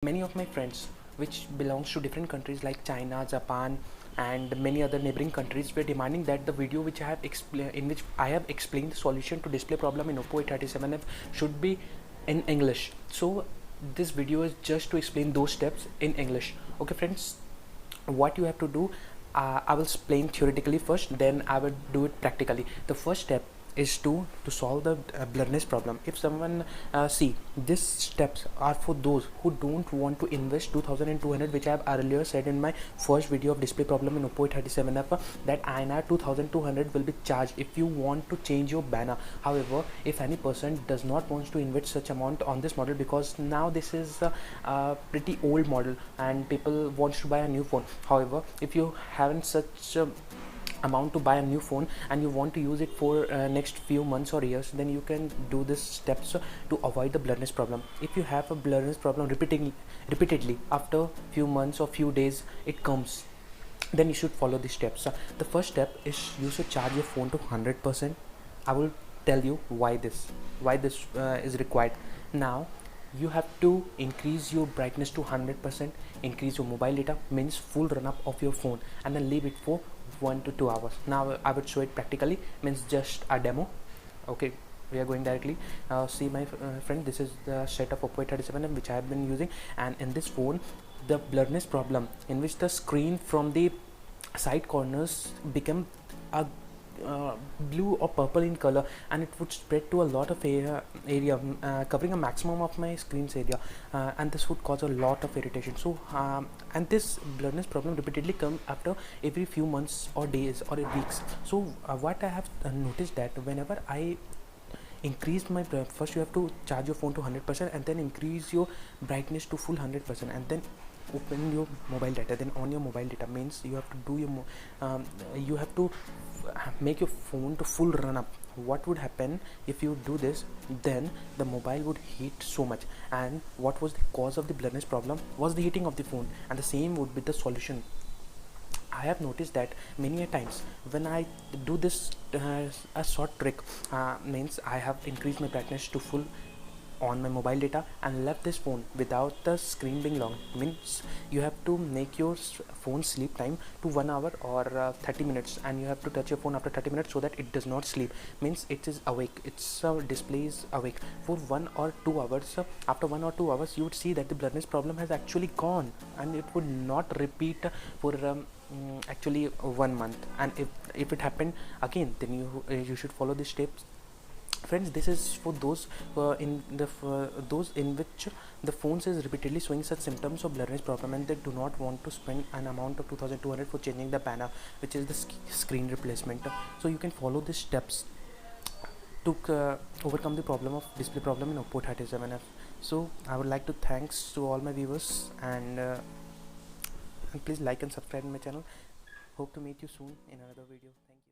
many of my friends which belongs to different countries like China, Japan and many other neighboring countries were demanding that the video which I have in which I have explained the solution to display problem in Oppo A37F should be in English. So this video is just to explain those steps in English. Okay friends, what you have to do, I will explain theoretically first, then I will do it practically. The first step is to solve the blurriness problem. If someone see, these steps are for those who don't want to invest 2200, which I have earlier said in my first video of display problem in Oppo A37F, that INR 2200 will be charged if you want to change your banner. However, if any person does not want to invest such amount on this model, because now this is a pretty old model and people want to buy a new phone. However, if you haven't such amount to buy a new phone and you want to use it for next few months or years, then you can do this steps to avoid the blurriness problem. If you have a blurriness problem repeatedly after few months or few days it comes, then you should follow these steps. The first step is you should charge your phone to 100%. I will tell you why this is required. Now you have to increase your brightness to 100%, increase your mobile data, means full run up of your phone, and then leave it for 1 to 2 hours. Now I would show it practically, means just a demo. Okay, we are going directly. See my friend, this is the set of Oppo A37 which I have been using, and in this phone the blurriness problem in which the screen from the side corners become a blue or purple in color, and it would spread to a lot of area covering a maximum of my screen's area, and this would cause a lot of irritation. So and this blurriness problem repeatedly come after every few months or days or weeks. So what I have noticed that whenever I increase my first you have to charge your phone to 100% and then increase your brightness to full 100%, and then open your mobile data. Then on your mobile data means you have to do your you have to make your phone to full run up. What would happen if you do this? Then the mobile would heat so much, and what was the cause of the blurriness problem was the heating of the phone, and the same would be the solution. I have noticed that many a times when I do this a short trick, means I have increased my brightness to full on my mobile data and left this phone without the screen being long. Means you have to make your phone sleep time to 1 hour or 30 minutes, and you have to touch your phone after 30 minutes so that it does not sleep. Means it is awake, its display is awake for 1 or 2 hours. After 1 or 2 hours you would see that the blurriness problem has actually gone, and it would not repeat for actually 1 month. And if it happened again, then you should follow the steps. Friends, this is for those those in which the phones is repeatedly showing such symptoms of blurriness problem, and they do not want to spend an amount of 2200 for changing the banner, which is the screen replacement. So you can follow these steps to overcome the problem of display problem in Oppo A37F. So I would like to thanks to all my viewers, and please like and subscribe my channel. Hope to meet you soon in another video. Thank you.